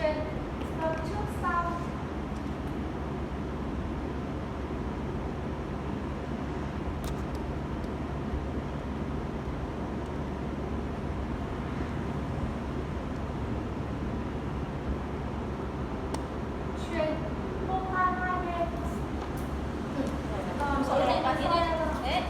Chuyển dòng trước sau. Chuyển vô hoa hai bên. Còn Số này qua tí đây. Đấy.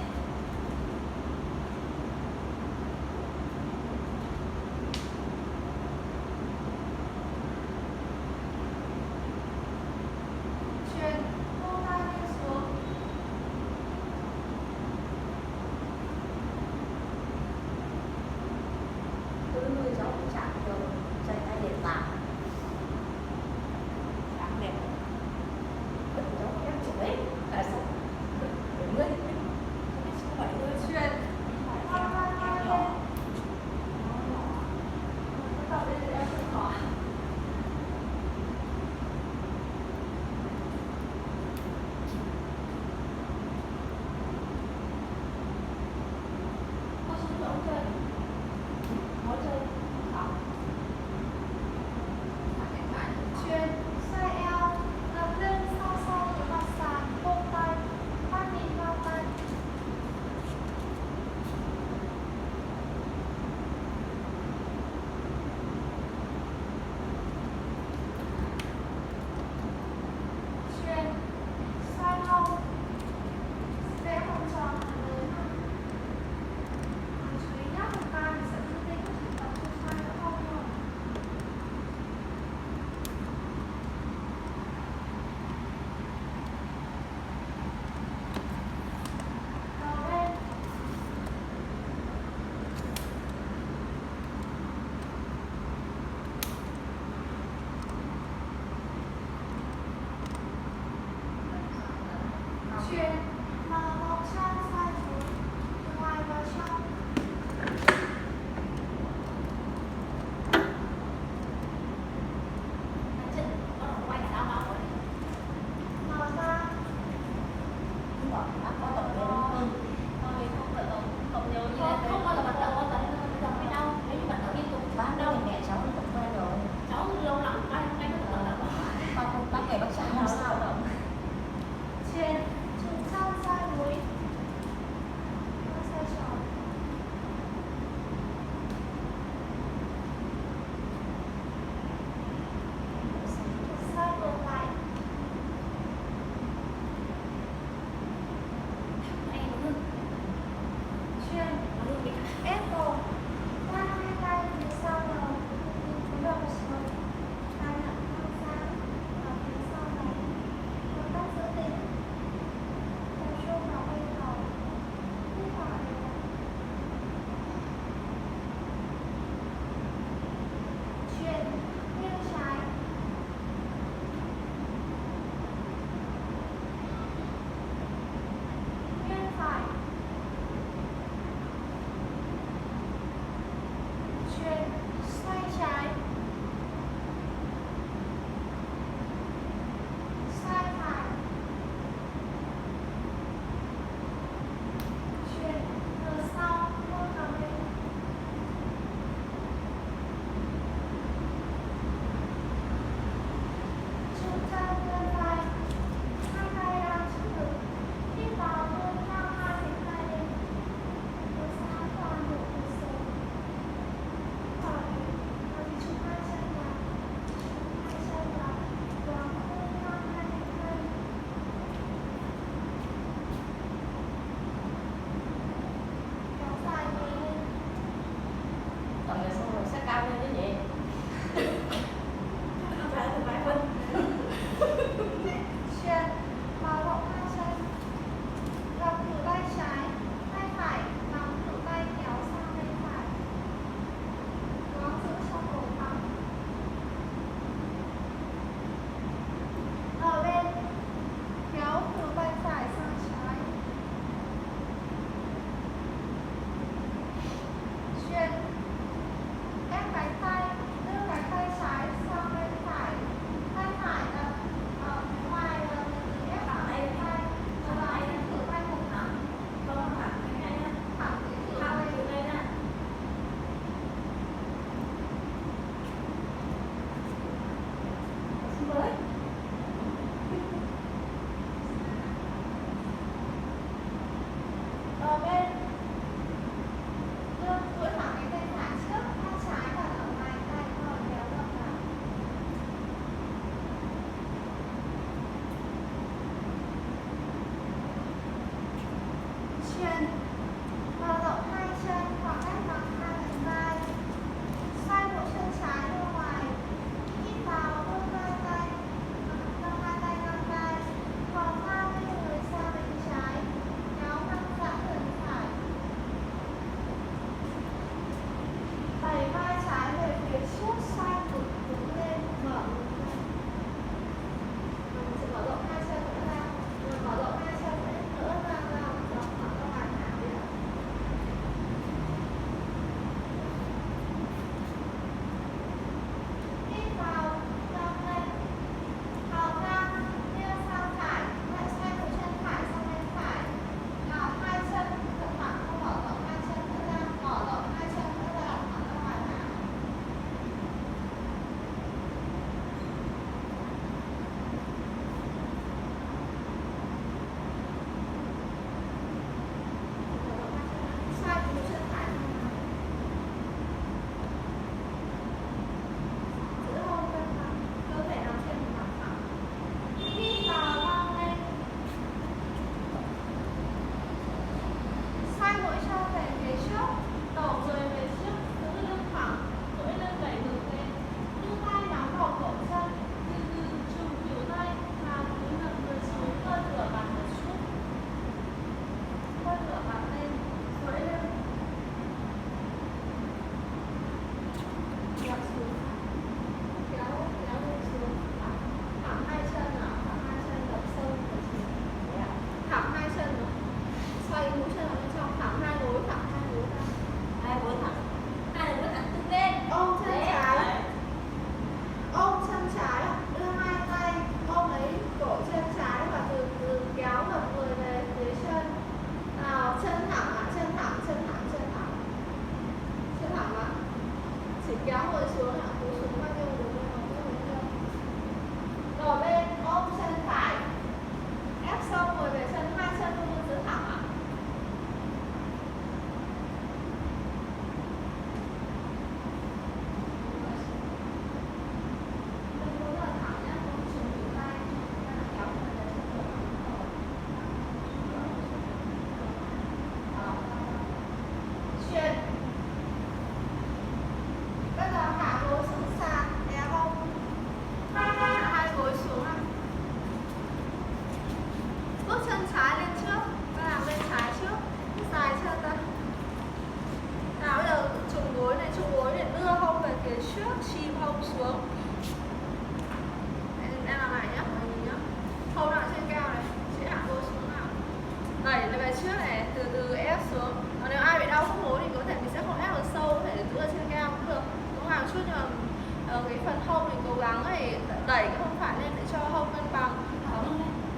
cái phần hông mình cố gắng để đẩy cái hông phải lên để cho hông cân bằng,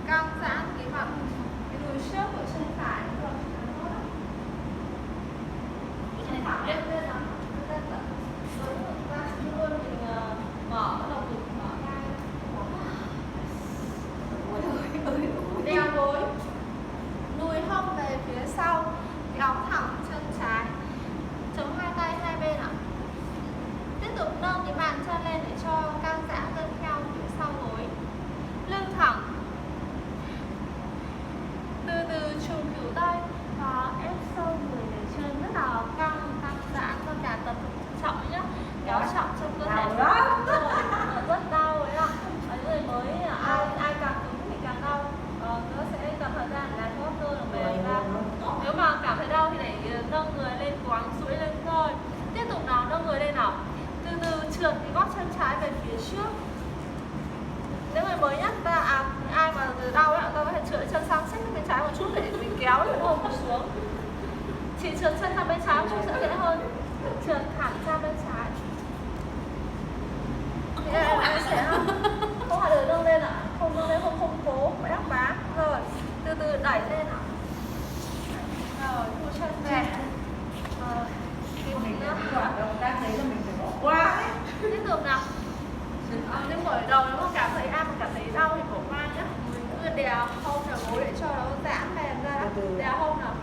căng giãn cái mặt cái đùi trước của chân phải. Chân phải lên lên nào, lên tận với ngực ra luôn, mình mở cái lồng ngực, mở ra. Đeo gối, lùi hông về phía sau, kéo thẳng chân trái, chống hai tay hai bên ạ. Tiếp tục nâng cái bàn chân lên để cho căng giãn gân theo phía sau gối, lưng thẳng. Từ từ trùng khuỷu tay và ép sâu người để chân rất là căng giãn cho cả tập trọng nhé, kéo trọng trong cơ thể rất đau đấy ạ. Người mới ai càng cứng thì càng đau, nó sẽ cần thời gian để làm tốt cơ được về ra. Nếu mà cảm thấy đau thì để nâng người lên, cố gắng duỗi lên thôi. Tiếp tục nào, nâng người lên nào, từ từ trượt cái gót chân trái về phía trước. Nếu người mới nhất ai mà đau ấy, ta có thể trượt chân sang xích bên trái một chút để mình kéo cái hông xuống. Chỉ trượt chân sang bên trái một chút sẽ dễ hơn, trượt thẳng sang bên trái. Thế này sẽ không phải được nâng lên ạ, không nâng lên, không cố phải áp bá. Rồi từ từ đẩy lên ạ. Rồi thu chân về. Mình đã động tác đấy là mình phải bỏ qua đấy. Tiếp tục nào. Nhưng mở đầu nếu mà ai mà cảm thấy đau thì bỏ qua nhé. Mình cứ đè hông vào gối để cho nó giãn mềm ra. Đè hông nào.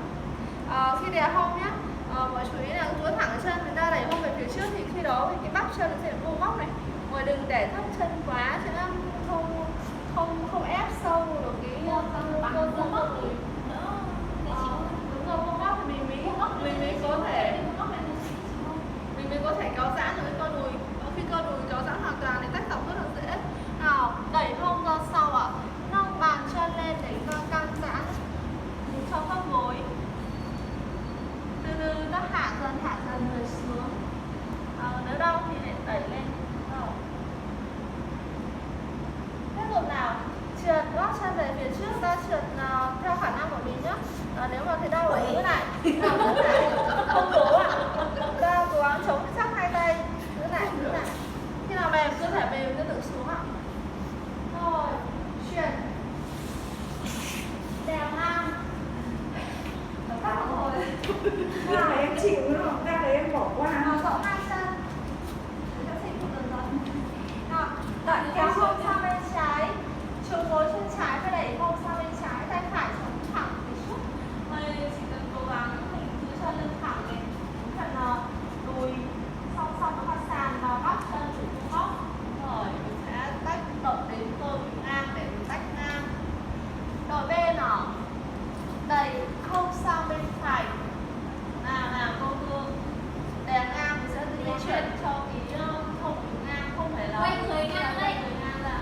Khi đè hông nhé, mọi chú ý là duỗi thẳng chân, người ta đẩy hông về phía trước thì khi đó thì cái bắp chân nó sẽ vô góc này. Mọi đừng để thấp chân quá cho nó không ép sâu được cái cơ vô góc đùi. Đúng rồi, vô góc thì mình mới có thể kéo giãn được cái cơ đùi. Khi cơ đùi kéo giãn hoàn toàn thì tách dọc rất là dễ. Nào, đẩy hông ra sau ạ. Nâng bàn chân lên để căng giãn cho khớp gối. Từ từ ta hạ dần người xuống. Nếu đau thì lại đẩy lên. Tiếp tục nào, trượt gót chân về phía trước, ta trượt theo khả năng của mình nhé. Nếu mà thấy đau ở giữ lại, không cố ạ. Ta cố gắng chống chắc hai tay, giữ lại. Khi nào mềm, cơ thể mềm cứ tự xuống ạ. Rồi, chuyển đèo ngang. Ra là em chịu đúng không? Ra là em bỏ qua. Rộng hai chân. Đẩy kéo hông sang bên trái, chống gối chân trái và đẩy hông sang bên trái, tay phải chống thẳng phía trước. Mình chỉ cần cố gắng mình giữ cho lưng thẳng này, phần đùi song song với mặt sàn và bắp chân chủ góc. Rồi mình sẽ tách động đến cơ ngang để mình tách ngang. Đổi bên nào, đẩy hông sang bên phải. Nào cô Hương, đè ngang mình sẽ di chuyển cho cái hông mình ngang, không phải là quay người ngang đấy. quay người ngang ra.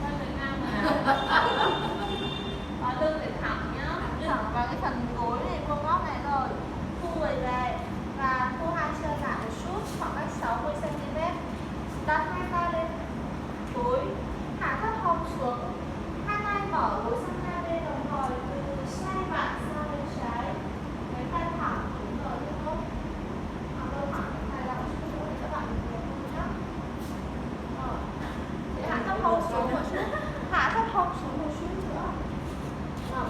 Quay người ngang mà lưng để thẳng nhá, thẳng vào cái phần gối này, vuông góc này. Rồi thu người về và thu hai chân lại một chút, khoảng cách 60 cm. Đặt hai tay lên gối, hạ thấp hông xuống, hai tay mở gối sang hai bên đồng thời, từ từ xoay vặn sang bên trái. Cái tay thẳng đúng rồi, tiếp tục thẳng đâu thẳng tay ra một chút nữa để các bạn được nhé. Rồi để hạ thấp hông xuống một chút, hạ thấp hông xuống một chút nữa.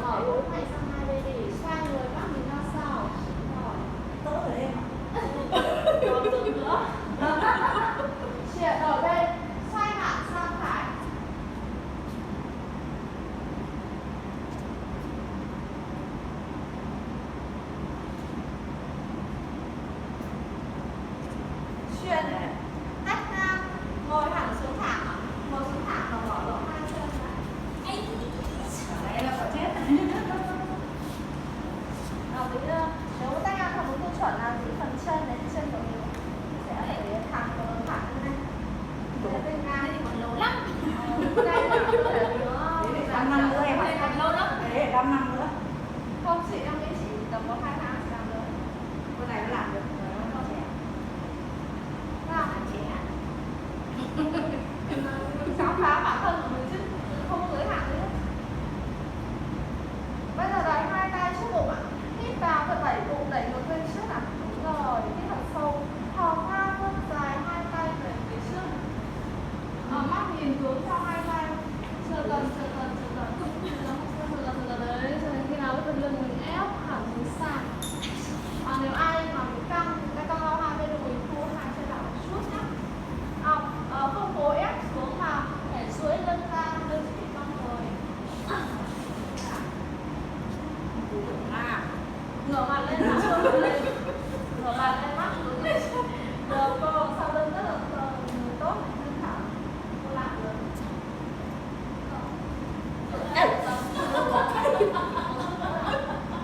Mở gối này sang hai bên đi, xoay người các mình ra sau. Rồi Tốt rồi em. còn từ nữa. Chuyển đổi bên, xoay hẳn sang phải. Chuyển tách ngang, ngồi hẳn xuống thẳng, ngồi xuống thẳng và mở rộng hai chân ra. Đấy là có chết. Nếu tách ngang không đúng tiêu chuẩn là gì phần chân này, chân của mình sẽ để thẳng và thẳng như này. Bên ngang thì còn lâu lắm. Đây là Để 5 năm nữa em ạ. Còn lâu lắm. Để 5 năm nữa. không, chị em nghĩ chỉ tầm có 2 tháng chị làm được. Con này nó làm được rồi, nó không trẻ. Làm hả chị ạ? Khám phá bản thân của mình chứ không có giới hạn gì hết. Bây giờ đẩy hai tay trước bụng ạ. Hít vào thật đẩy bụng, đẩy ngược lên trước ạ. Đúng rồi, hít thật sâu. Thò ngang thân dài, hai tay về phía trước. nhìn xuống cho hai tay sờ gần đấy cho đến khi nào cái phần lưng mình ép hẳn xuống sàn. Nếu ai mà bị căng đau hai bên đùi thu hai chân lại suốt nhá. Không cố ép xuống mà để duỗi lưng ra, lưng chỉ cong rồi. Ngửa mặt lên nào, ngửa mặt lên mắt xuống lên. Được cô, sau lưng rất là tốt, lưng thẳng. Cô làm được.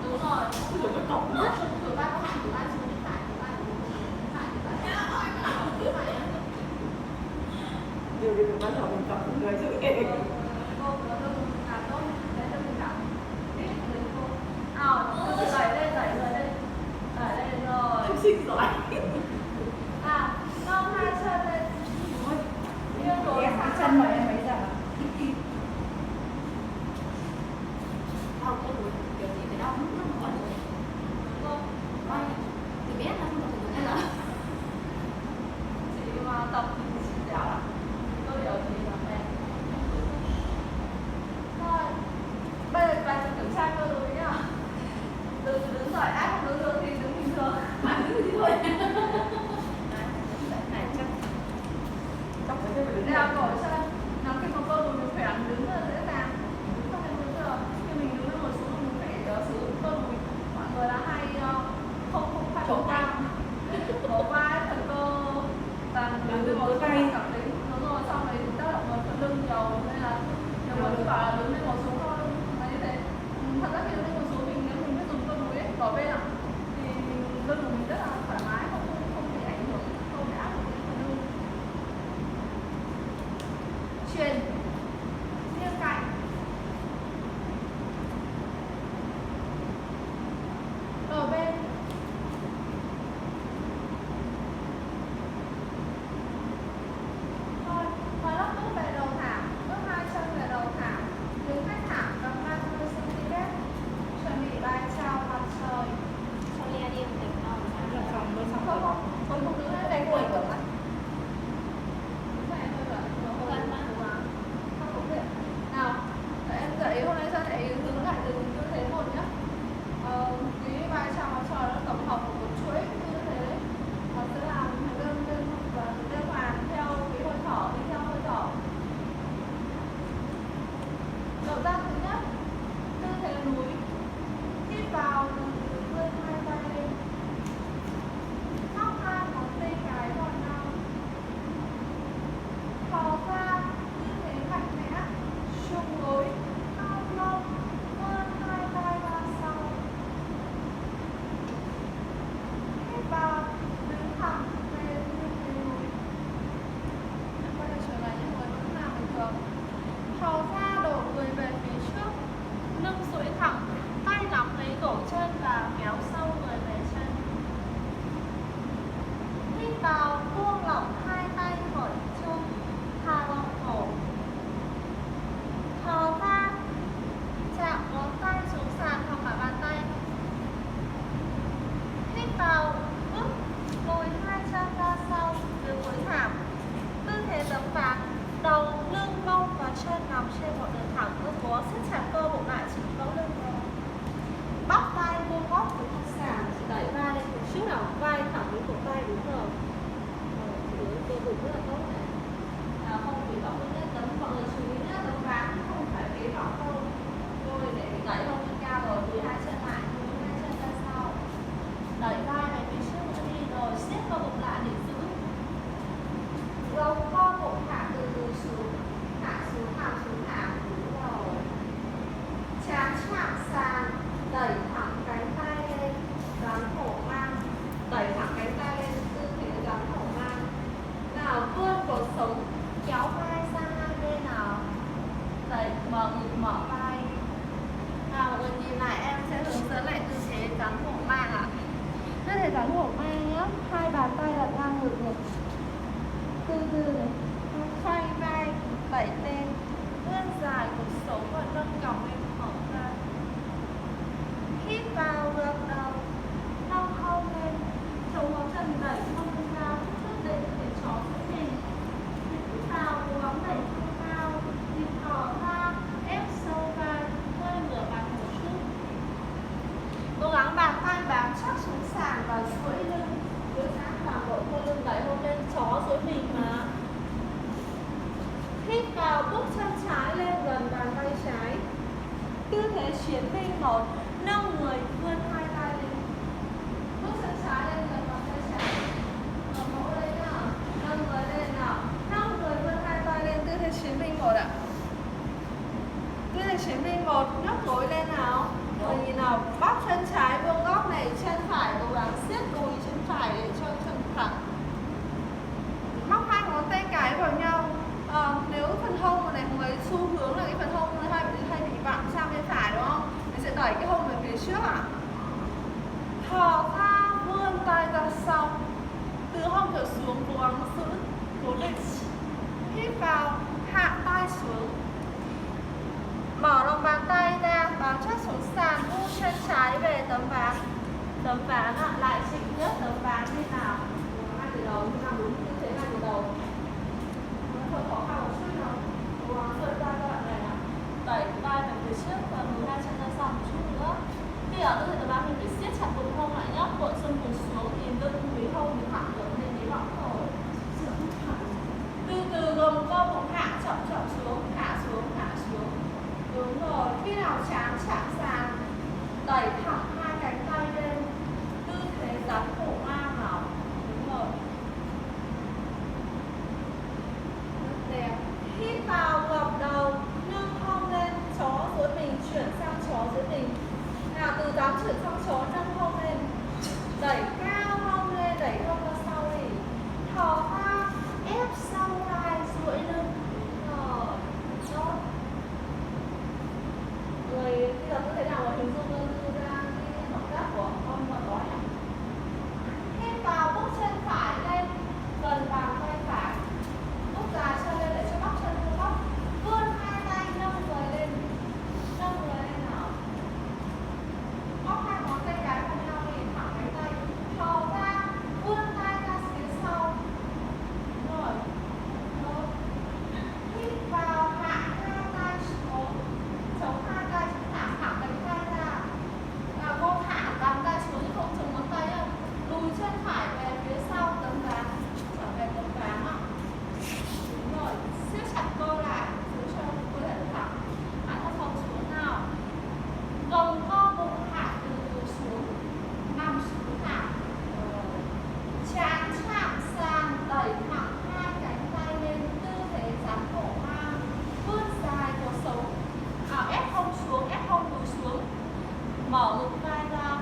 Đúng rồi. Tụi ta có hạn, tụi ta xuống đi phải, tụi ta Điều gì mình bắt đầu mình tập người giữ nghề. cô có lưng làm tốt, đấy cho mình cảm. Đẩy lên rồi. Học sinh giỏi. Nâng hai chân lên. Nghiêng rồi. Em chân mà em mấy giờ? Không có buổi kiểu gì phải đau nó không còn rồi. Quay từ bé là không còn được hay là Chị mà tập thì chị dẻo lắm. Tôi điều chị là mệt. Thôi. Bây giờ bạn kiểm tra cơ đối nhá. Đứng dậy, ai không đứng được thì đứng bình thường. đứng thì thôi. Này chắc phải phải đứng Đeo cổ chân. Nắm cái cơ đùi mình khỏe đứng rất là dễ dàng. Không nên đứng được. Khi mình đứng lên ngồi xuống mình phải sử dụng cơ đùi. Mọi người là hay không phải chống tay. Cổ vai, phần cơ toàn đứng lên ngồi xuống cảm tính. Đúng rồi, xong rồi tác động vào phần lưng nhiều nên là nhiều người cứ bảo là đứng lên ngồi xuống thôi là như thế. Thật ra khi đứng lên ngồi xuống mình nếu mình biết dùng cơ đùi ấy, bỏ bên ạ thì lưng của mình rất là thoải mái, không bị ảnh hưởng, không bị áp lực đến phần lưng. Chuyển nghiêng cạnh. Ở bên. Thôi, và lóc bước về đầu thảm, bước hai chân về đầu thảm, đứng cách thảm tầm 30 cm. Chuẩn bị vai chào mặt trời. Sau đi đi mình không Không đứng lên đây ngồi của mắt. Đứng này thôi rồi, không gần mà. Không cũng được. Nào, để em dậy hôm nay ra để đứng lại từng tư thế một nhá. Cái vai chào mặt trời nó tổng hợp của một chuỗi tư thế. Nó sẽ làm đơn và đơn hoàn theo cái hơi thở, đi theo hơi thở. Động tác thứ nhất, tư thế núi. Hít vào, vươn hai tay lên. Thóc hai ngón tay cái vào nhau. Thò ra, tư thế mạnh mẽ. Trùng gối, cao lông, vươn hai tay ra sau. Hít vào, đứng thẳng về tư thế núi. Quay lại trở lại những người vẫn làm bình thường. Thò ra, đổ người về phía trước. Lưng duỗi thẳng, tay nắm lấy cổ chân và kéo sâu người về chân. Hít vào, buông lỏng hai tay khỏi chung, thả lỏng cổ. Thò ra, chạm ngón tay xuống sàn hoặc cả bàn tay. Hít vào, bước, lùi hai chân ra sau, đứng cuối thảm. Tư thế tấm ván, đầu, lưng, mông và chân nằm trên một đường thẳng bước búa, siết chặt cơ bụng lại chỉ có lưng. Bắp tay vuông góc với thân sàn, đẩy vai lên một chút nào, vai thẳng với cổ tay đúng rồi. Cơ bụng rất là tốt này. Không bị bỏng nhất tấm, mọi người chú ý nhé, tấm ván không phải ghế bỏng đâu. Rồi để mình đẩy lông lên cao rồi, lùi hai chân lại, lùi hai chân ra sau. Đẩy vai về phía trước nữa đi rồi, siết cơ bụng lại để giữ. Gấu co bụng hạ từ từ xuống, hạ xuống, đúng rồi. Trán chạm sàn, đẩy thẳng cánh tay lên, dáng hổ mang. Đẩy thẳng cánh tay lên, tư thế dáng hổ mang. Nào, vươn cột sống, kéo vai sang hai bên nào. Đẩy, mở ngực, mở vai. Nào, mọi người nhìn lại, em sẽ hướng dẫn lại tư thế dáng hổ mang ạ. Tư thế dáng hổ mang nhá, hai bàn tay đặt ngang ngực ngực. Từ từ này, xoay vai, đẩy lên, vươn dài cột sống và nâng còng lên mở ra. Hít vào gật đầu, nâng hông lên, chống ngón chân đẩy hông lên cao, trước lên để chó giữ mình. Hít vào cố gắng đẩy hông thể chuyển mình một, nâng người vươn hai tay lên, bước chân trái lên người và tay trái, mẫu lên nào, nâng người lên nào, nâng người vươn hai tay lên, tư thế chuyển mình một ạ. Tư thế chuyển mình một, nhấc gối lên nào, rồi nhìn nào, bắp chân trái vuông góc này, chân phải cố gắng siết đùi chân phải để cho chân thẳng. Móc hai ngón tay cái vào nhau. Nếu phần hông này mọi người xu hướng là cái phần hông nó hay bị vặn sang bên phải đúng không? Mình sẽ đẩy cái hông về phía trước ạ. Thò ra vươn tay ra sau. Từ hông trở xuống cố gắng giữ cố định. Hít vào, hạ tay xuống. Mở lòng bàn tay ra, bám chắc xuống sàn, u chân trái về tấm ván. Tấm ván ạ, lại chỉnh nhất tấm ván như nào? Ngay từ đầu, như nào đúng như thế ngay từ đầu. Nó khó khăn một chút nào. Cố gắng vươn tay các bạn này nào. Đẩy tay về phía trước và lùi hai chân ra sau một chút nữa. Khi ở tư thế tấm ván mình phải siết chặt bụng hông lại nhé. Cuộn xương cùng xuống, nhìn lưng với hông mình thẳng được lên cái bọng cổ. Từ từ gồng co bụng hạ chậm chậm xuống, hạ xuống, hạ xuống. Đúng rồi, khi nào chán chạm sàn, đẩy thẳng hai cánh tay lên, tư thế rắn cổ ngang nào. Đúng rồi. Rất đẹp. Hít vào gập đầu, nâng hông lên, chó dưới mình chuyển sang chó dưới mình. Nào từ dám chuyển sang chó, nâng hông lên, đẩy cao hông lên, đẩy hông ra sau đi. Thò ra, ép sau vai, duỗi lưng. Rồi, tốt. Người bây giờ tôi thấy nào hình dung ra cái động tác của con và bói này. Hít vào, bước chân phải lên, gần vào tay phải. Bước dài chân lên để cho bắp chân vuông góc. Vươn hai tay nâng người lên. Nâng người lên nào. Móc hai ngón tay cái vào nhau để thẳng cánh tay. Thò ra, vươn tay ra phía sau. Rồi. Tốt. Hít vào, hạ hai tay xuống. Chống hai tay thẳng thẳng cánh tay ra. Cô hạ bàn tay xuống nhưng không chống ngón tay đâu. Lùi chân phải về phía sau tấm ván, trở về tấm ván ạ. Đúng rồi, siết chặt cơ lại, giữ cho cơ thể thẳng. Hạ thấp phòng xuống nào. Gồng co bụng hạ từ từ xuống, nằm xuống thẳng. Chán chạm sàn, đẩy thẳng hai cánh tay lên, tư thế rắn cổ ngang, vươn dài cuộc sống. Ép hông xuống, ép hông đùi xuống. Mở ngực vai ra.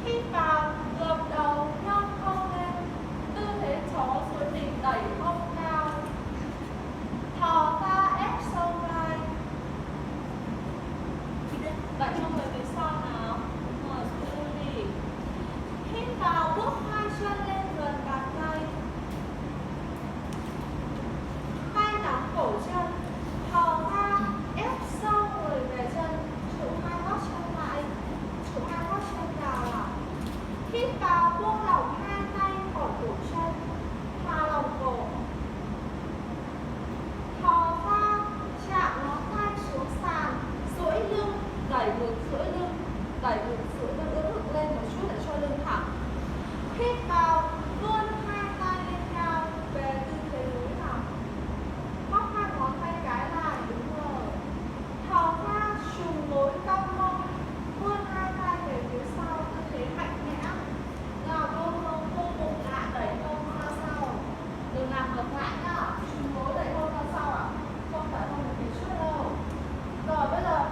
Hít vào, gập đầu, nâng hông lên. Tư thế chó dưới mình, đẩy hông cao. Thò ra, ép sâu vai. Đẩy hông về phía sau nào. Rồi, xuống đi. Hít vào, bước hai chân lên gần bàn tay. Tay nắm cổ chân. Thò ra, ép sâu người về chân, trụ hai gót chân lại, trụ hai gót chân vào ạ. Hít vào, buông lỏng hai tay khỏi cổ chân, thả lỏng cổ. Thò ra, chạm ngón tay xuống sàn, duỗi lưng, đẩy ngực duỗi lưng, đẩy ngực duỗi lưng, ưỡn ngực lên một chút để cho lưng thẳng. Hít vào, vươn hai tay lên cao, về tư thế núi thẳng. Móc hai ngón tay cái lại, đúng rồi. Thò ra, trùng gối cong mông, vươn hai tay về phía sau, tư thế mạnh mẽ. Nào cô bụng lại, đẩy hông ra sau. Đừng làm ngược lại nhá, trùng gối đẩy hông ra sau ạ. Không phải hông về phía trước đâu. Rồi bây giờ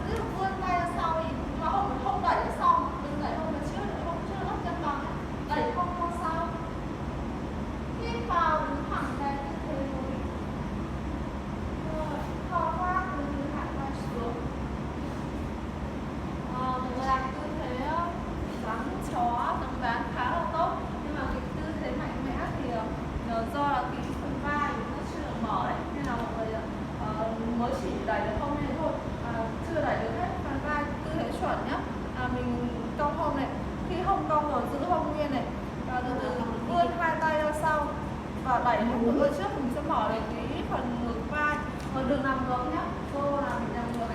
tiếp tục vươn tay ra sau đi. Mà không đẩy ra sau, đừng đẩy hông về trước, đẩy hông trước lấp chân bằng. Đẩy hông ra sau. Hít vào, đứng thẳng về tư thế núi. Rồi, thò ra, từ từ hạ tay xuống. Mình làm tư thế rắn chó tấm ván khá là tốt. Nhưng mà cái tư thế mạnh mẽ thì do là cái phần vai nó chưa được mở đấy. Nên là mọi người mới chỉ đẩy được hông này thôi. Chưa đẩy được hết phần vai tư thế chuẩn nhá. Mình cong hông này. Khi hông cong rồi giữ hông nguyên này. Và từ từ vươn hai tay ra sau. Và đẩy hông từ trước mình sẽ mở được cái phần ngực vai. Đừng nằm ngược nhá. Cô là mình nằm ngược.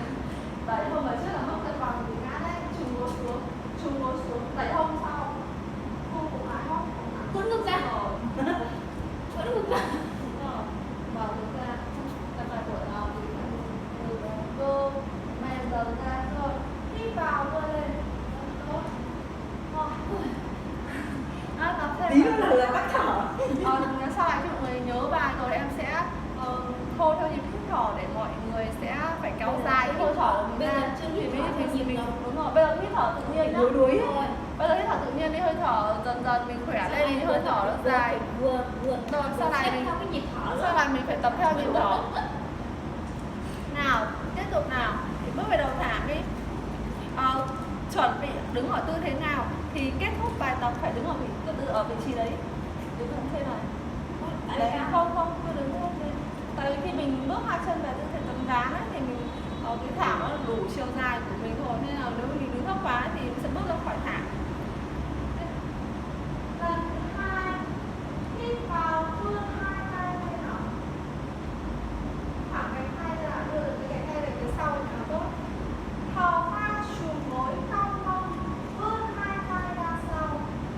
Đẩy hông ở trước là hông cân bằng thì ngã đấy. Trùng gối xuống, đẩy hông sau. Cô cũng lại hông. Vẫn ngực ra. Vẫn ngực ra. Mở ngực ra. Cần phải tuổi nào thì cơ thở tự nhiên nhá. Đuối Rồi. Bây giờ hít thở tự nhiên đi, hơi thở dần dần mình khỏe lên thì hơi thở nó dài. Vừa Rồi sau này mình theo cái nhịp thở sau này mình phải tập theo nhịp thở. Nào, tiếp tục nào. Thì bước về đầu thảm đi. Chuẩn bị đứng ở tư thế nào thì kết thúc bài tập phải đứng ở vị trí đấy. Đứng ở trên này. Đấy, không, cứ đứng lên đi. Tại vì khi mình bước hai chân về tư thế tấm ván ấy, thì mình cái thảm nó đủ chiều dài của mình rồi, nên là nếu mình đứng thấp quá thì mình sẽ bước ra khỏi thảm. Lần thứ 2, hít vào vươn hai tay lên nào. Thẳng cánh tay ra, đưa cái cánh tay về phía sau thì càng tốt. Thò vai trùm gối cong mông, vươn hai tay ra sau,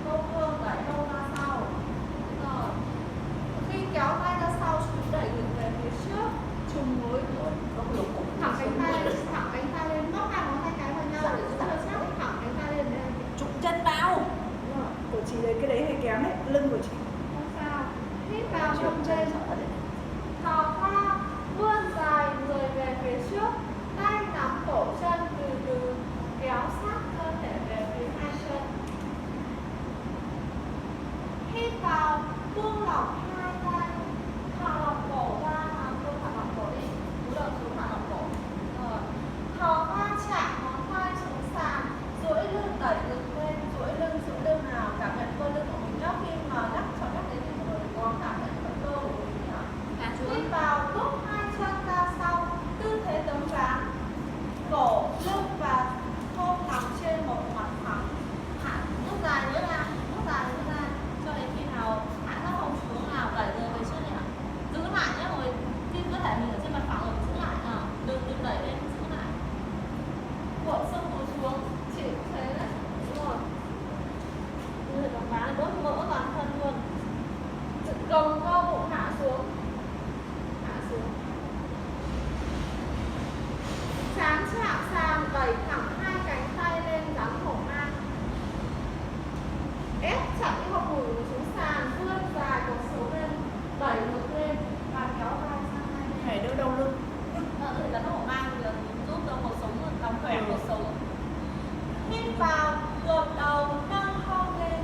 câu vương đẩy đâu ra sau. Rồi. Khi kéo tay ra sau, chúng đẩy ngực về phía trước, trùm gối thẳng cánh tay lên, móc hai ngón tay cái vào nhau để giữ hơi chắc, thẳng cánh tay lên đây. trục chân vào. Của chị đấy, cái đấy hơi kém đấy, lưng của chị. Không sao. Hít vào cầm lên. Thò qua, vươn dài người về phía trước, tay nắm cổ chân từ từ kéo sát cơ thể về phía hai chân. Hít vào, buông lỏng hai tay, thả lỏng cổ ra, không thả lỏng cổ đi, cúi đầu xuống thả lỏng cổ. Rồi. Thò qua chạm ngón tay xuống sàn, duỗi lưng đẩy ngực lên, duỗi lưng nào, cảm nhận cơ lưng của mình nhá. Khi mà nhắc đến thì mọi người có cảm nhận phần cơ của mình nhá. Hít vào, bước hai chân ra sau, tư thế tấm ván, cổ, lưng và hông nằm trên một mặt phẳng. Hạ bước dài nữa ra, cho đến khi nào hạ thấp hông xuống nào, đẩy người về trước này ạ. Giữ lại nhé, rồi khi cơ thể mình ở trên mặt phẳng rồi giữ lại nào, đừng đẩy lên, giữ lại. Cuộn xương cúi xuống, chỉ cũng thế đấy, đúng rồi. Người tấm ván đốt mỡ toàn thân luôn. Gồng cơ bụng hạ xuống. Trán chạm sàn, đẩy thẳng hai cánh tay lên, gắn cổ ngang. Ép chặt cái hộc mủ xuống sàn, vươn dài cột sống lên, đẩy ngực lên và kéo vai sang hai bên. Phải đỡ đau lưng. Để gắn cổ ngang thì giúp cho cột sống làm khỏe cột sống. Hít vào, gợt đầu, nâng hông lên,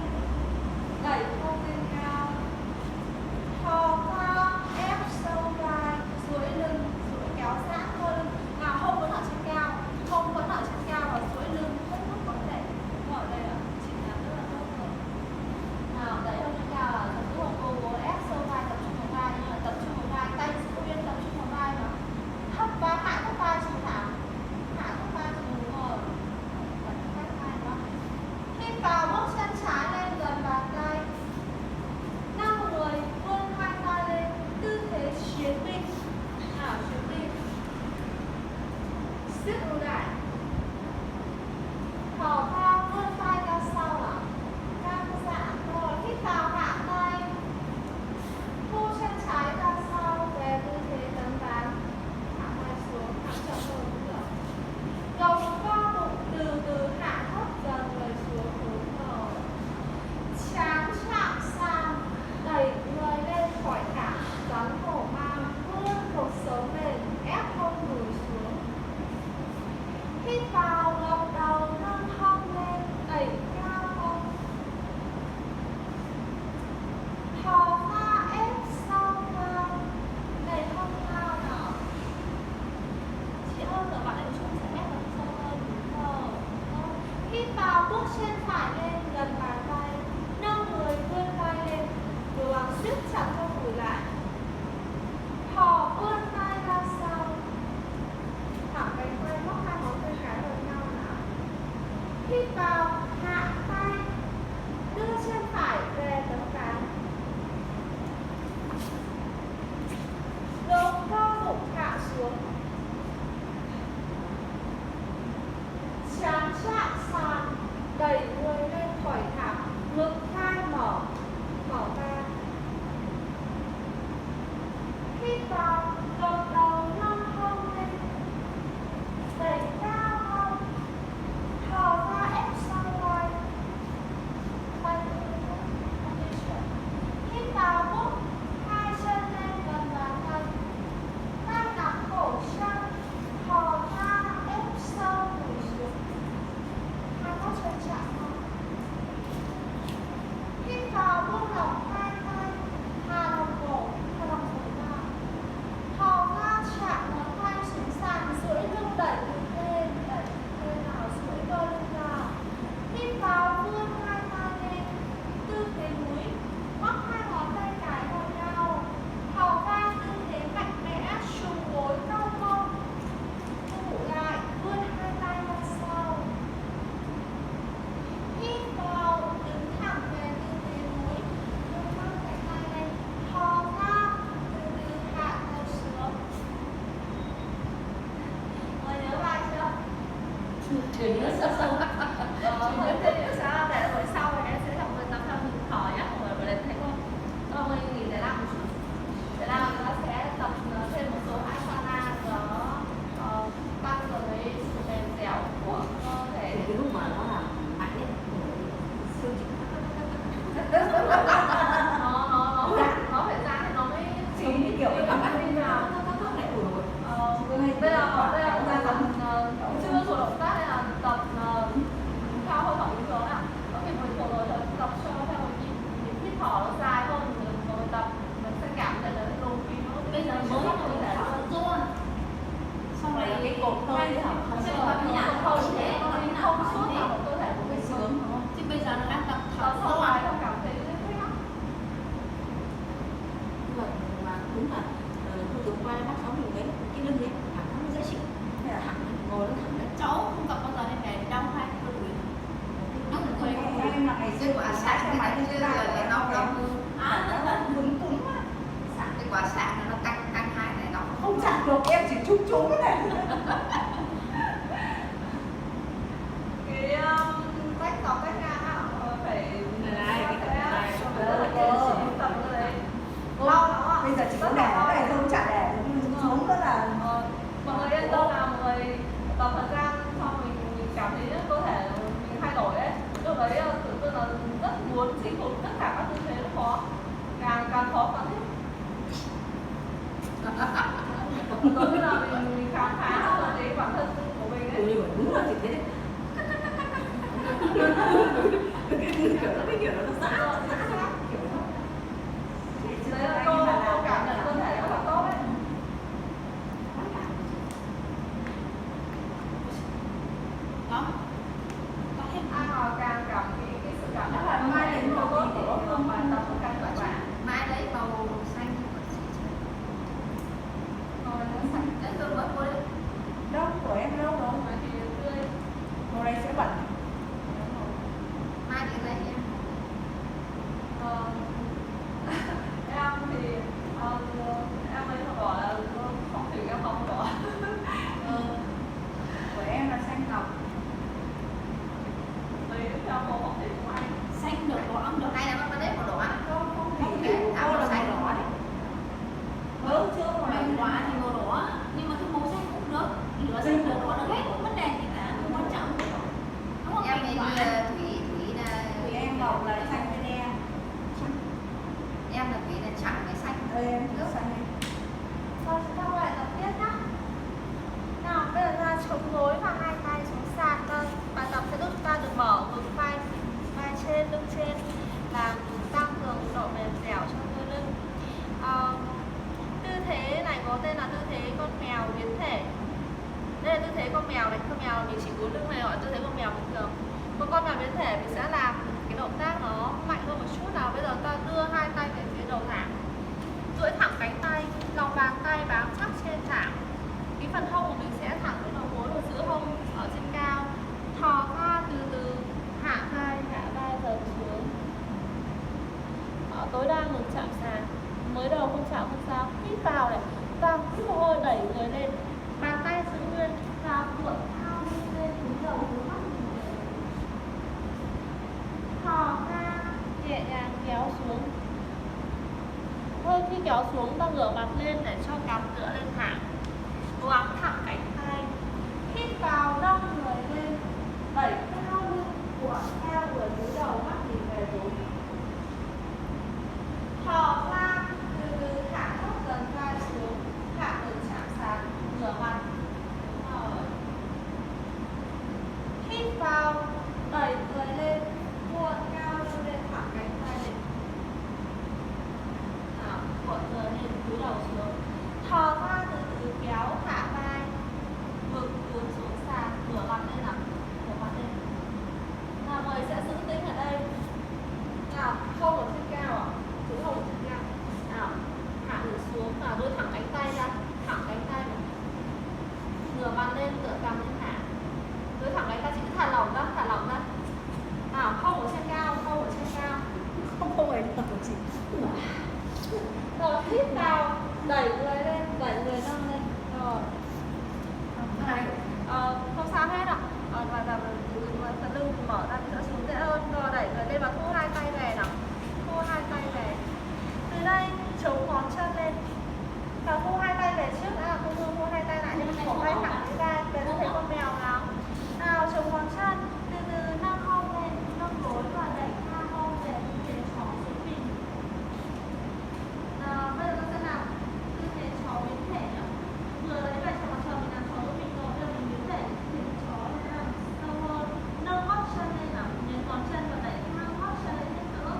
đẩy hông lên cao. Thò qua, ép sâu vai, duỗi lưng, duỗi kéo sát cơ lưng. Nào hông vẫn ở trên cao, đúng là tôi tưởng qua bác cháu mình thấy cái lưng ấy thẳng nó dễ chịu, thẳng ngồi nó thẳng đấy. Cháu không tập bao giờ nên về đau hai cái đùi. Nó cũng quên em là ngày xưa quả sạc xe máy chứ giờ là nó cứng cứng á. cái quả sạc nó căng hai này nó Không chặt được, em chỉ chúc chúng cái này. Cái cách có cách ngang phải tập cái đấy lâu lắm ạ. Bây giờ chỉ có để cái này thôi, chả để xuống nữa là Mọi người yên tâm là mọi người tập thời gian xong mình cảm thấy cơ thể mình thay đổi ấy, lúc đấy tự dưng là rất muốn chinh phục tất cả các tư thế nó khó, càng khó càng thích. Giống như là mình khám phá được cái bản thân của mình ấy. đúng là chỉ thế đấy. Cái kiểu nó giãn Đấy là cô cảm nhận cơ thể rất là tốt ấy. đó. Ai mà càng cảm cái sự cảm nhận là mai đến tốt một thì không phải tập càng quả tốt. sạc mai lấy màu xanh Rồi nó sạch. đấy tôi mới mua đấy. đâu của em lâu rồi. Rồi thì tươi. Màu này sẽ bẩn. Mai thì lấy em Em thì em ấy bảo là không thử em không đỏ. Của em là xanh ngọc. Lấy theo cô không thể của anh. xanh được đỏ được. hay là nó đấy màu đỏ Không hiểu cô là màu đỏ đấy. Chưa màu này Màu đỏ thì màu đỏ, nhưng mà cái màu xanh cũng được. Lửa xanh lửa đỏ được hết, không vấn đề gì cả, không quan trọng. Nó không em thành thì quả. thủy là thì em ngọc là xanh với đen. em là thủy là trắng với xanh Đây em nước xanh này. Rồi chúng ta quay lại tập tiếp nhá. Nào, bây giờ ra chống gối và hai tay xuống sàn thôi. Bài tập sẽ giúp chúng ta được mở ngực vai trên, lưng trên, làm tăng cường độ mềm dẻo cho cơ lưng. Tư thế này có tên là tư thế con mèo biến thể. Đây là tư thế con mèo này, con mèo mình chỉ uốn lưng này gọi tư thế con mèo bình thường. Còn con mèo biến thể mình sẽ làm cái động tác nó mạnh hơn một chút nào. Bây giờ ta đưa hai tay về phía đầu thảm, duỗi thẳng cánh tay, lòng bàn tay bám chắc trên thảm. Cái phần hông của mình sẽ thẳng với đầu gối và giữ hông ở trên cao. Thò ra từ từ, hạ vai dần xuống. Tối đa ngừng chạm sàn. Mới đầu không chạm không sao. Hít vào này, ta hít một hơi đẩy người lên. Bàn tay giữ nguyên và cuộn thao lên cúi đầu hướng mắt nhìn người. Thò ra, nhẹ nhàng kéo xuống. Thôi khi kéo xuống ta ngửa mặt lên để cho cằm tựa lên thảm. Cố gắng thẳng cánh tay. Hít vào nâng người lên, đẩy cao lưng, cuộn theo người cúi đầu mắt nhìn về phía. Thò ra, từ từ thả thấp dần vai xuống, hạ ngực chạm sàn, ngửa mặt. Hít vào, đẩy người lên, cuộn cao lưng lên, thẳng cánh tay lên. Nào, cuộn người lên, cúi đầu xuống. Thò ra từ từ kéo thả vai, ngực cuốn xuống sàn, ngửa mặt lên nào, ngửa mặt lên. Nào, mọi người sẽ giữ tĩnh ở đây. Nào, không ở trên cao ạ, giữ hông ở trên cao. Nào, hạ ngực xuống, nào đưa thẳng cánh tay ra, thẳng cánh tay này. Ngửa mặt lên, tựa cằm lên thả. Đưa thẳng cánh tay, chỉ thả lỏng ra, thả lỏng ra. Nào, không ở trên cao, không ở trên cao. Không phải là của chị. Rồi hít vào, đẩy người lên, đẩy người nâng lên. Rồi. Không sao hết ạ. Và là phần lưng mở ra thì sẽ xuống dễ hơn. Rồi đẩy người lên và thu hai tay về nào. Thu hai tay về. Từ đây chống ngón chân lên. Và thu hai tay về trước đã là thu hai tay lại nhưng cổ tay thẳng ra về tư thế con mèo nào. Nào chống ngón chân, từ từ nâng hông lên, nâng gối và đẩy hai hông về tư thế chó xuống mình. Bây giờ ta sẽ làm tư thế chó biến thể nhá. Vừa lấy bài chó chờ mình làm chó giúp mình rồi, bây giờ mình biến thể tư thế chó để làm sâu hơn. Nâng gót chân lên nào, nhấn ngón chân và đẩy hai gót chân lên hết nữa.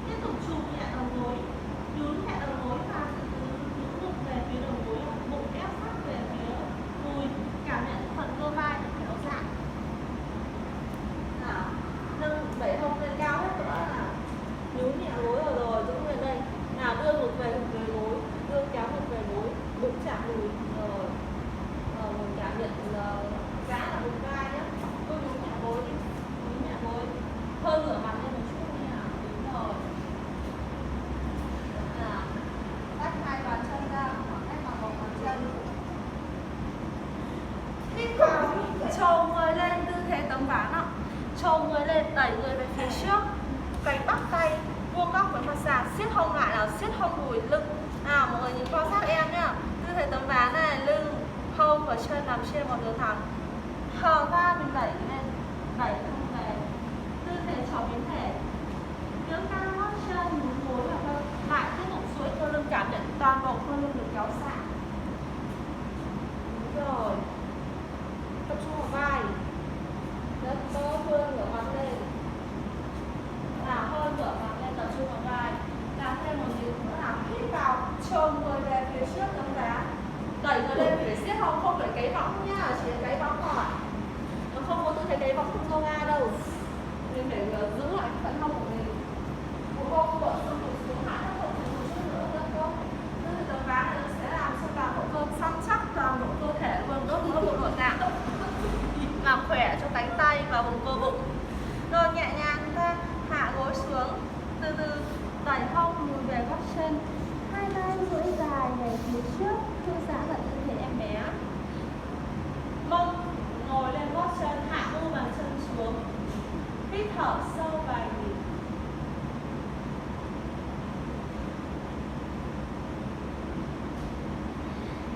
Tiếp tục chụp nhẹ đầu gối, nhún nhẹ đầu gối vào. ván ạ. Trồ người lên, đẩy người về phía trước, cánh bắt tay vuông góc với mặt sàn, siết hông lại nào, siết hông đùi lưng. Nào mọi người nhìn quan sát em nhá. Tư thế tấm ván này, lưng, hông và chân nằm trên một đường thẳng. Thò ra mình đẩy lên, đẩy thân về. Tư thế chó biến thể. Nhớ cao gót chân, nhún gối và vâng. Lại tiếp tục duỗi cơ lưng, cảm nhận toàn bộ cơ lưng được kéo xả. Đúng rồi. Tập trung vào vai. Rất tốt, hơn ngửa mặt lên. Nào hơn ngửa mặt lên, tập trung vào vai. Làm thêm một nhịp nữa nào, hít vào, chồm người về phía trước tấm ván. Đẩy người lên phải siết hông, không phải cấy võng nhá, chỉ cấy võng thôi. Nó không có tư thế cấy võng trong yoga đâu. Mình phải giữ lại cái phần hông của mình. Một hông vợ xong rồi xuống hạ thấp hông một chút nữa rất tốt. Tư thế tấm ván này sẽ làm cho toàn bộ cơ săn chắc toàn bộ cơ thể luôn, đốt những bộ nội tạng. Làm khỏe cho cánh tay và vùng cơ bụng. Rồi nhẹ nhàng ta hạ gối xuống, từ từ đẩy hông lùi về gót chân, hai tay duỗi dài về phía trước, thư giãn ở tư thế em bé. Mông ngồi lên gót chân, hạ mu bàn chân xuống, hít thở sâu vài nhịp.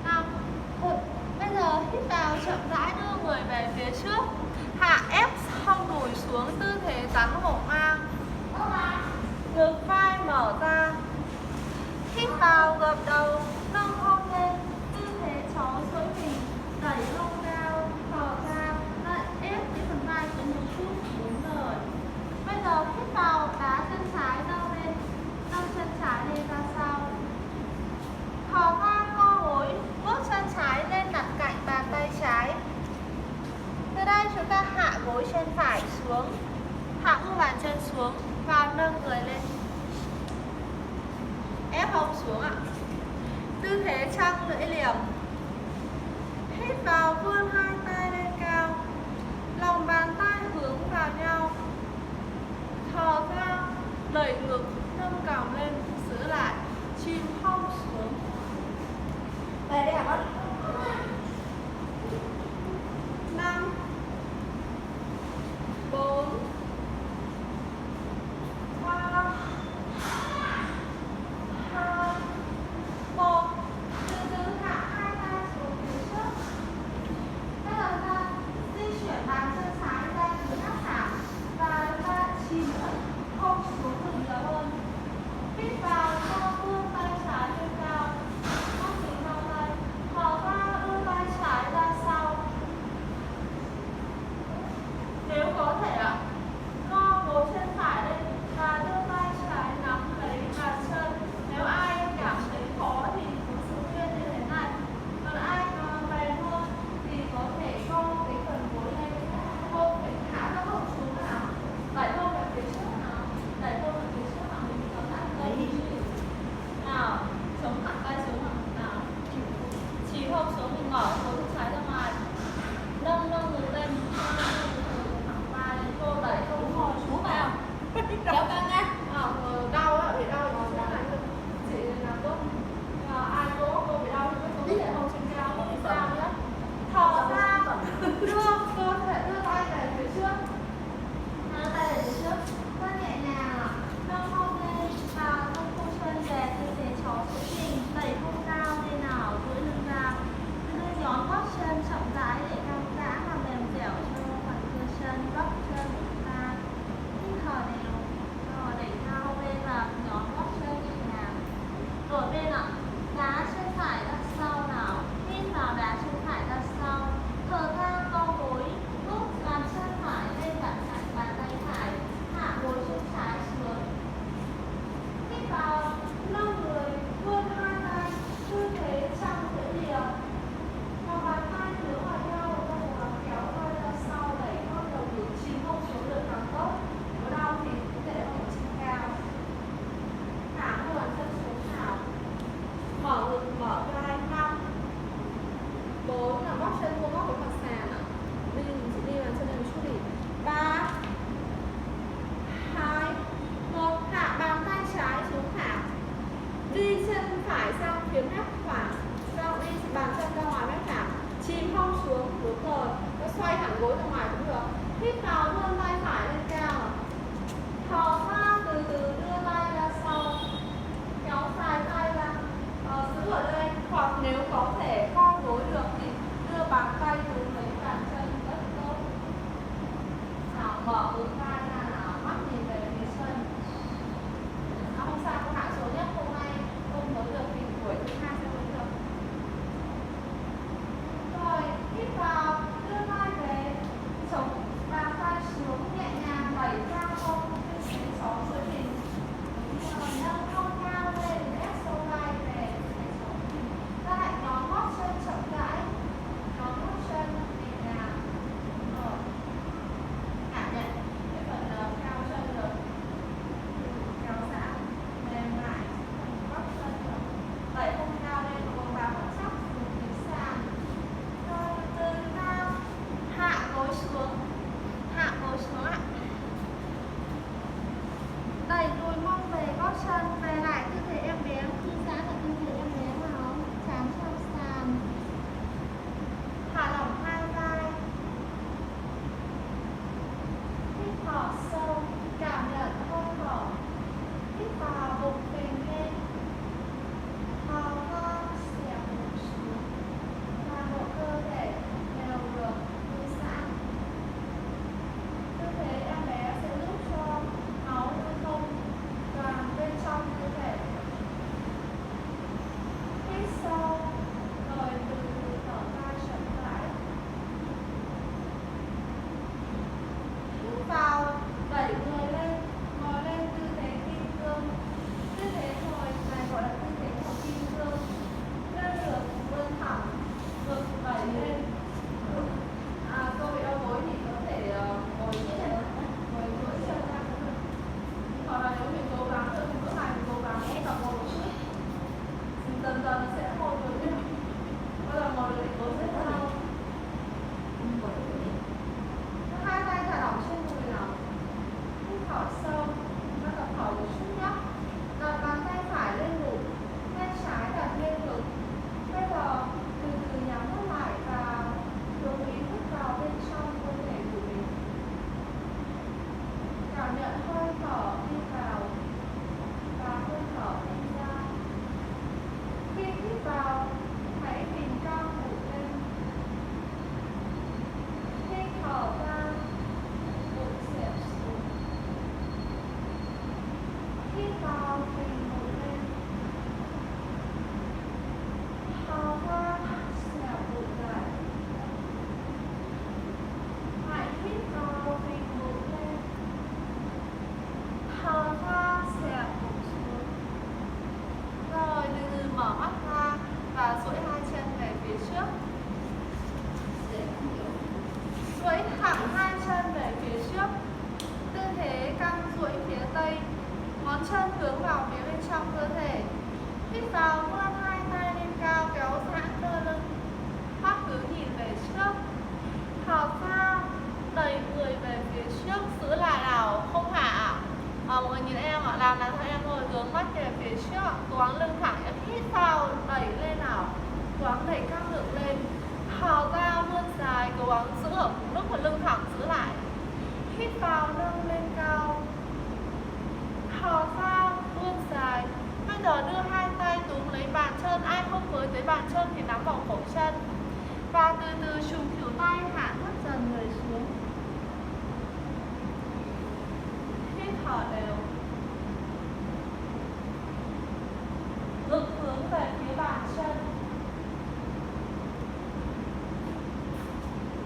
Nào, bây giờ hít vào chậm rãi đưa người về phía trước, hạ ép hông đùi xuống, tư thế rắn hổ mang. Ngực vai mở ra, hít vào gập đầu, nâng hông lên, tư thế chó duỗi mình, đẩy hông cao, thò ra, lại ép cái phần vai xuống một chút. Đúng rồi. Bây giờ hít vào, đá chân trái nâng lên, nâng chân trái lên ra sau, thò ra co gối, bước chân trái lên đặt cạnh bàn tay trái. Từ đây chúng ta hạ gối chân phải xuống, hạ mu bàn chân xuống và nâng người lên, ép hông xuống ạ. Tư thế trăng lưỡi liềm. Hít vào vươn hai tay lên cao, lòng bàn tay hướng vào nhau, thò ra đẩy ngực, nâng cằm lên, giữ lại, chìm hông xuống. Đây đây hả con? 5 4 3 2 1. Từ từ hạ hai tay xuống phía trước. Bây giờ ta di chuyển bàn chân trái ra phía áp thảm và ta chìm hông xuống từ nhiều hơn. Hít vào, co vươn tay trái dần dần nó sẽ ngồi được nhé. Bây giờ ngồi được thì cố sẽ đau. Hai tay thả lỏng trên người nào. Hít thở sâu, bắt đầu thở một chút nhé. Đặt bàn tay phải lên ngực, tay trái đặt lên ngực. Bây giờ từ từ nhắm mắt lại và hướng ý thức vào bên trong cơ thể của mình. Cảm nhận hơi thở đi vào và hơi thở đi ra. Khi hít vào, hãy bình cao bụng lên. Khi thở ra, bụng xẹp xuống. Hít vào, bình bụng lên. Thở ra, xẹp bụng lại. Hãy hít vào, bình bụng lên. Thở ra, xẹp bụng xuống. Rồi từ từ mở mắt ra và duỗi hai chân về phía trước. Duỗi thẳng hai chân về phía trước. Tư thế căng duỗi phía tây. Ngón chân hướng vào phía bên trong cơ thể. Hít vào, vươn hai tay lên cao, kéo giãn cơ lưng. Mắt cứ nhìn về trước. Thở ra, đẩy người về phía trước, giữ lại nào, không hạ. Mọi người nhìn em ạ, làm theo em thôi, hướng mắt về phía trước, cố gắng lưng thẳng. Hít vào, đẩy lên nào, cố gắng đẩy căng ngực lên. Thở ra, vươn dài, cố gắng giữ ở cùng lúc và lưng thẳng giữ lại. Hít vào, nâng lên cao. Thở ra, vươn dài. Bây giờ đưa hai tay túm lấy bàn chân, ai không với tới bàn chân thì nắm vào cổ chân. Và từ từ trùng khuỷu tay, hạ thấp dần người xuống. Hít thở đều. Ngực hướng về phía bàn chân.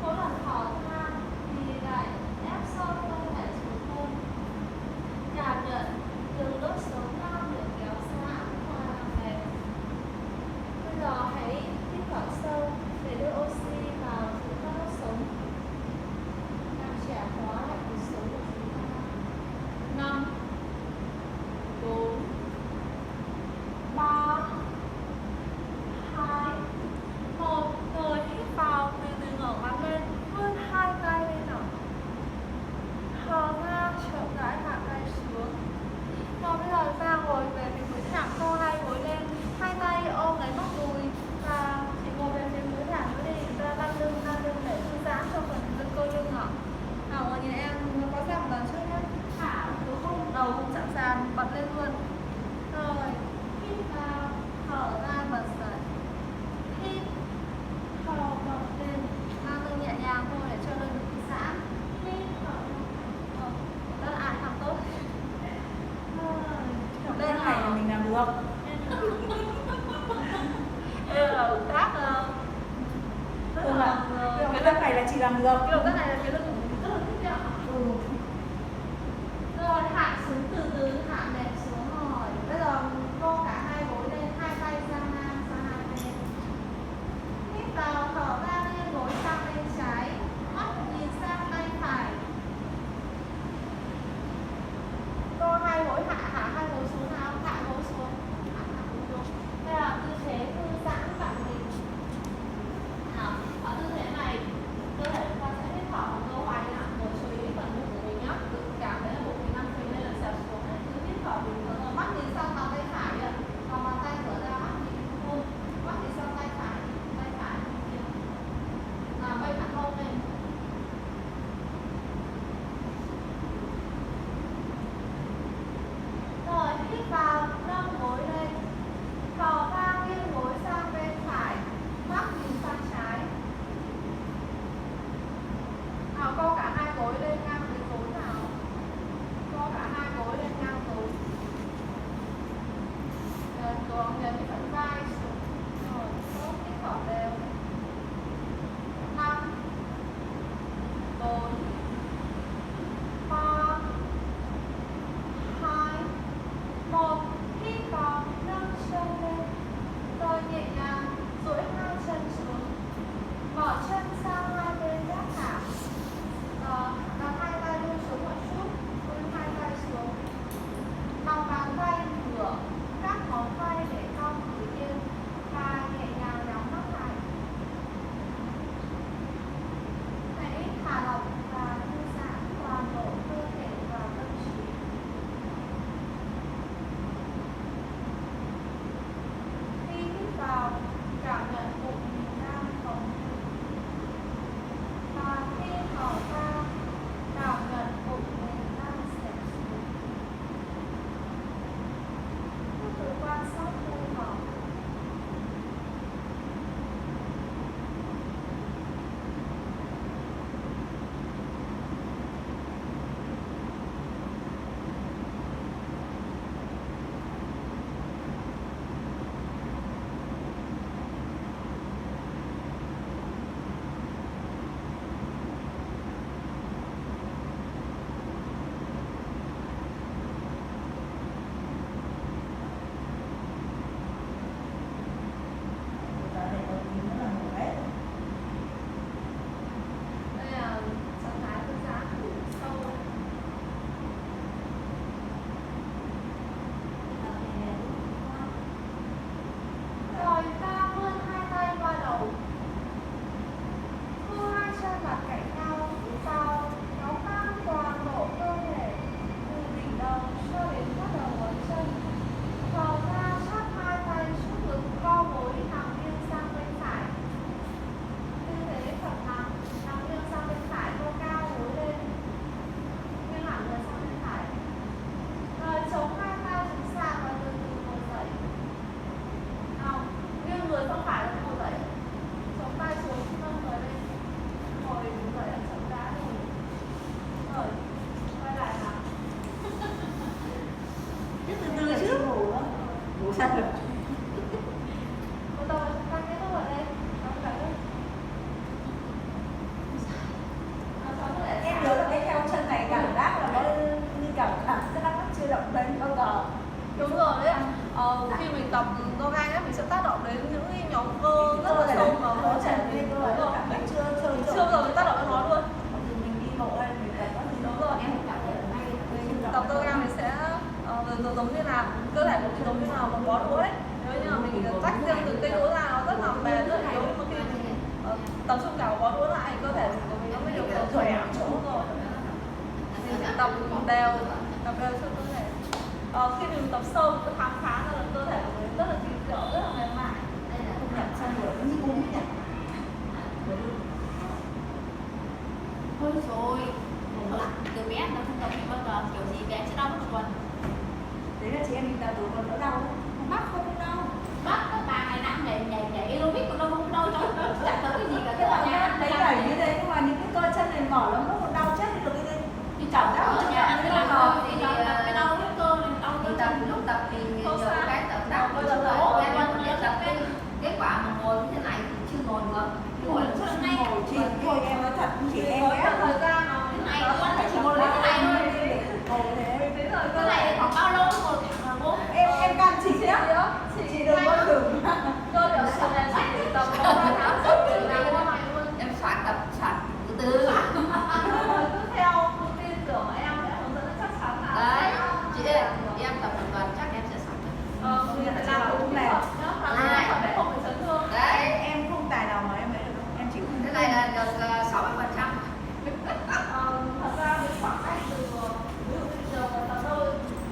Mỗi lần thở ra thì lại ép sâu cơ thể xuống hơn. Cảm nhận từng đốt sống cao được kéo giãn qua làm mềm. Bây giờ hãy hít thở sâu để đưa oxy vào giữa các đốt sống. Làm trẻ hóa lại cuộc sống của chúng ta. 5 4 3 2 1. Rồi hít vào, từ từ ngẩng mặt lên, vươn hai tay lên nào. Thở ra, chậm rãi hạ tay xuống. Rồi bây giờ ta ngồi về phía mũi thẳng, co hai gối lên, hai tay ôm lấy bắp đùi và chỉ ngồi về phía mũi thẳng nữa đi. Ta đang lưng để thư giãn cho phần lưng cơ lưng ạ. Nào mọi người nhìn em có ra một lần trước nhé. Thả cứ không đầu không chạm sàn, bật lên luôn. Rồi hít vào, thở ra bật dậy. Hít, thở bật lên, mang lưng nhẹ nhàng thôi để cho lưng được giãn. Hít thở. Rất là ai làm tốt. Đây này là mình làm được. Đây là động tác Không ạ. Cái lớp này là chị làm được. cái động tác này là cái lưng của mình rất là thích nhá. Rồi hạ xuống từ từ, hạ mềm xuống rồi. Bây giờ co cả hai gối lên, hai tay ra ngang sang hai bên. Hít vào, thở ra, lên gối sang bên trái, mắt nhìn sang tay phải. Co hai gối, hạ hai gối xuống nào, hạ gối xuống, hạ gối xuống. Đây là tư thế thư giãn bạn mình. Nào, ở tư thế này cơ thể chúng ta sẽ hít thở giống như là cơ thể của mình giống như là một bó đũa đấy. Nếu như mà mình tách riêng từ cây đũa ra nó rất là bền, rất là yếu, nhưng mà khi mình tập trung cả một bó đũa lại cơ thể của mình nó mới được khỏe ở chỗ rồi. Mình sẽ tập đều cho cơ thể. Khi mình tập sâu mình khám phá ra là cơ thể của mình rất là kỳ diệu, rất là mềm mại. Đây là không nhận xong rồi nó như bún nhỉ. Thôi rồi, từ bé tao không tập bao giờ, kiểu gì bé sẽ đau một tuần. Đấy là chị em mình tập rồi còn đỡ đau. Mắt không đau. Bắt các bà này nặng nhảy aerobic còn đâu không đau cháu, chẳng thấy cái gì cả. Thế là nhà đấy đẩy như thế nhưng mà những cái cơ chân này mỏi lắm nó còn đau chết đi được cái gì. Thì chẳng Đau ở chân nhà ăn cái nó đau thì cái đau cái cơ này đau Thì cơ tập chân. lúc tập thì nhiều cái tập đau Bây giờ chưa là rồi, tập kết quả mà ngồi như thế này thì chưa ngồi được. Ngồi là chân này. Ngồi chị thôi em nói thật chị em Có ghét thời gian nó Cái này con chỉ ngồi lấy cái này thôi. ngồi thế. đến rồi Cái này khoảng bao lâu ngồi thẳng là vô. Em can chị nhé. Chị đừng có thử. cơ liệu sự là chỉ tập 3 tháng rồi từ nào qua ngày luôn. Em soạn tập soạn từ từ. Cứ theo thông tin tưởng em sẽ hướng dẫn chắc chắn là Đấy, chị ơi, em tập một tuần chắc em sẽ soạn được. mình phải làm đúng nhá, làm đúng để không bị chấn thương. Đấy, Em không tài nào mà em ấy được. Em chịu. cái này là được 60%. Thật ra cái khoảng cách từ ví dụ bây giờ là đâu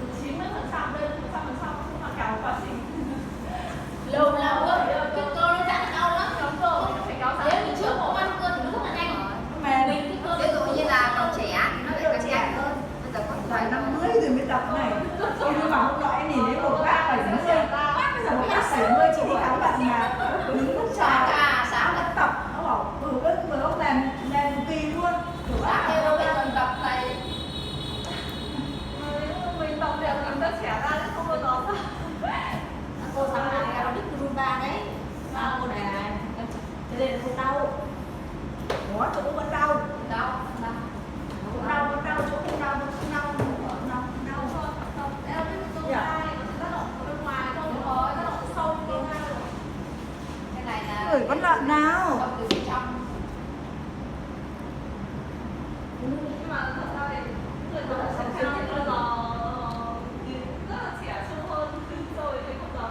từ 90% lên 100% cũng là cả một quá trình. Lâu cơ, cái cơ nó giãn đau lắm. Nhóm cơ mình phải kéo dài. Nếu như trước có ăn cơ thì nó rất là nhanh. Mà Mình cái cơ Ví dụ như là còn trẻ thì nó lại càng nhanh hơn. Bây giờ còn phải vài năm 50 rồi mới tập này. Em bảo hôm nọ em nhìn thấy một bác 70. Bác bây giờ một bác 70 chị đi khám bệnh mà. Đứng lúc chào. sáng Bác tập. Nó bảo với ông làm kỳ luôn. Kiểu bác sáng kêu bây giờ tập này Mình tập luyện mình rất trẻ ra chứ không bao giờ cô sáng là aerobic Zumba đấy. đau này này. Thế nên là không đau. Đó, chỗ vẫn đau. đâu Cũng đau, vẫn đau, chỗ không đau, vẫn không đau. Đau. Em biết tương lai nó sẽ tác động bên ngoài thôi, nó có tác động sâu tương lai rồi. cái này là Gửi con lợn nào. tập từ bên trong. Nhưng mà thật ra thì người tập sẽ theo thì bây giờ nhìn rất là trẻ trung hơn rồi thì không giờ.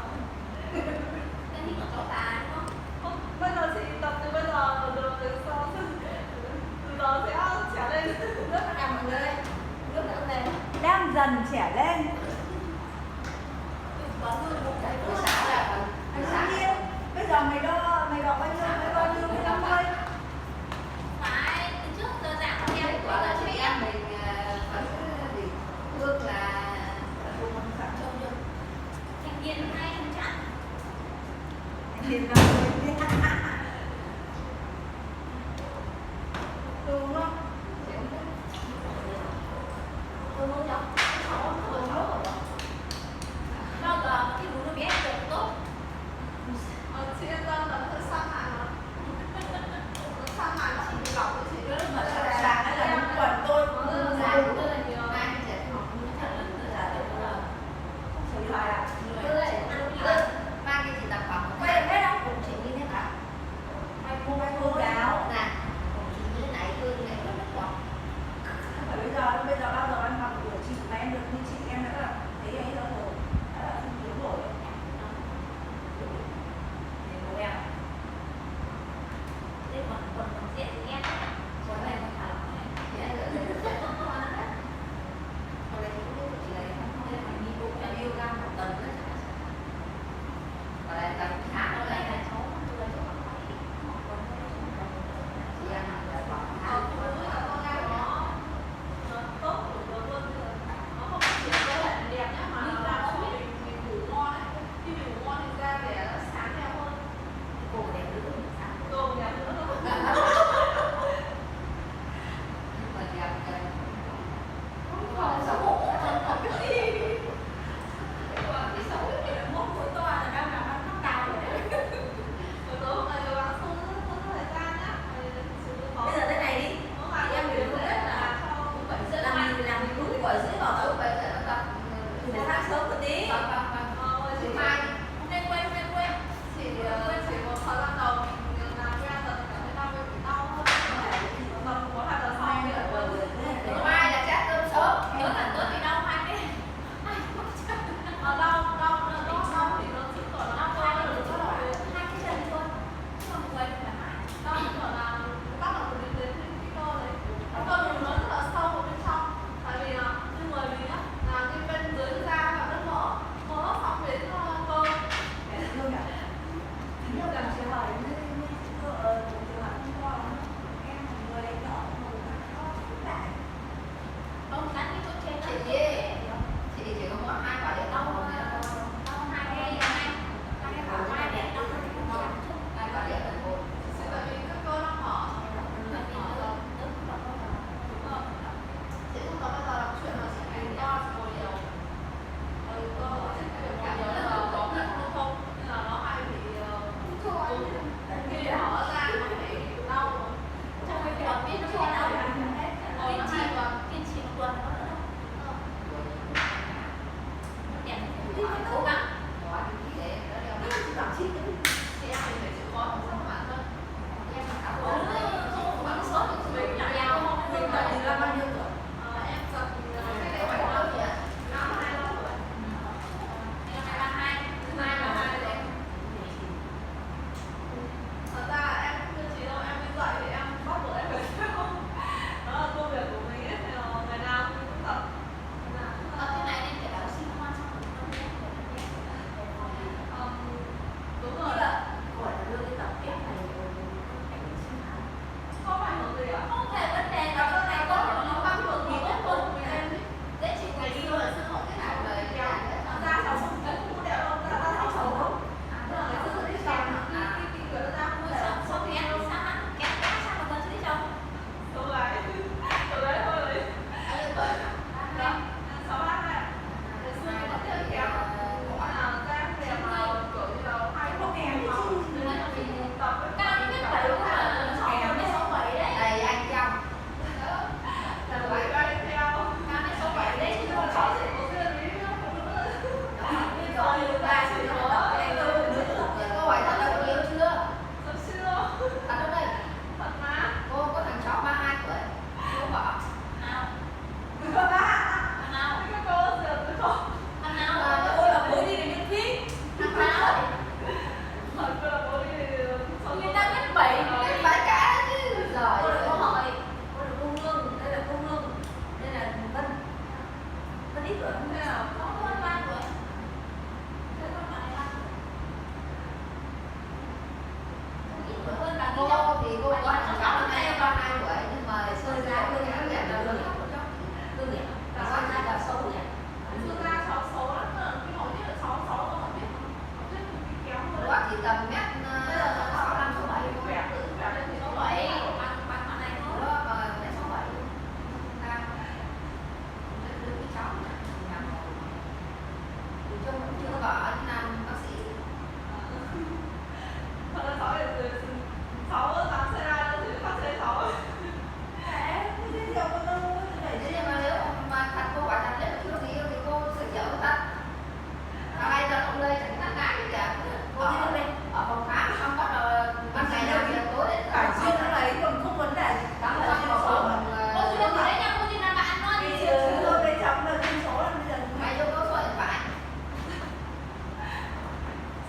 Cái gì của cháu ta đúng không? Không, bây giờ chị tập từ bây giờ được từ sau từ giờ sẽ trẻ lên rất là Làm mọi người, rất là lên. Đang dần trẻ lên. Có người một cái Buổi sáng là còn buổi Bao sáng nhiêu? Bây giờ mày đo bao nhiêu? Mày bao nhiêu? Mày 50. phải từ trước giờ dạng của em kết quả là chị em mình vẫn bị thương là trông được thanh niên hay không chắc. Anh nhìn vào người đi. Đúng không? Tôi không nhớ. Bao giờ cái bún nó bé được tốt. chị em đang là hơi sang hại mà. Sang hại nó chỉ bị lỏng chị rất là Sáng ấy là đúng quần tôi. rất là nhiều. hai cái trẻ học Trời ơi à. ba cái chị tập khoảng Quay được hết không? chị như thì cô có thằng cháu năm nay con 2 tuổi nhưng mà sơ ra cô nhớ là nó lớn lắm cháu. Lương nhỉ? Và con ra là xấu nhỉ. Thực ra cháu xấu lắm cơ, cái mẫu như là 66 tôi không biết. Không biết mình bị kéo rồi. Đó chỉ tầm mét Bây giờ cháu 65 67 thôi. khỏe tự khỏe lên thì 67, bằng bạn này thôi. Đó mà mét 67 luôn. Cao. Đứa cái cháu nhỉ. Nhà ngồi. Thì trông vẫn chưa vợ đi làm bác sĩ. Thật là 6, 8 xe ra đâu thì phát xe 6. Mẹ, cái gì đâu có đâu. Thế nhưng mà nếu mà thật cô bảo thật nếu mà chưa thì yêu thì cô sẽ chở thật. Và bây giờ ông đây chẳng ngại gì cả. Ở phòng khám xong bắt đầu ban ngày làm việc tối đến Phải xuyên nó lấy còn không vấn đề gì. Cắm xong vào phòng Cô chú đừng thấy nhau, cô chú là bạn thôi. Thì tôi đây chồng là kinh số là bây giờ mày cho cô số điện thoại.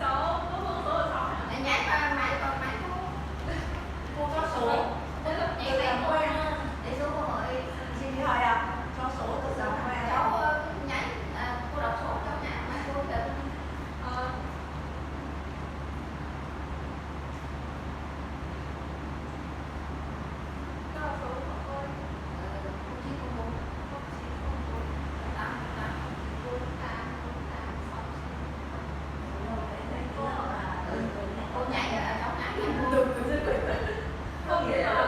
Cháu có phương số của cháu hả? Mày nhắn qua mày còn mày cô có số. Thế là Từ em làm quen. để số cô hỏi Xin đi hỏi à? Cho số từ làm quen. cháu nhắn cô đọc số cháu nhà mai cô được Đó là số của tôi. 0904 888 cô nhảy ở trong nhà cô Không nghĩa là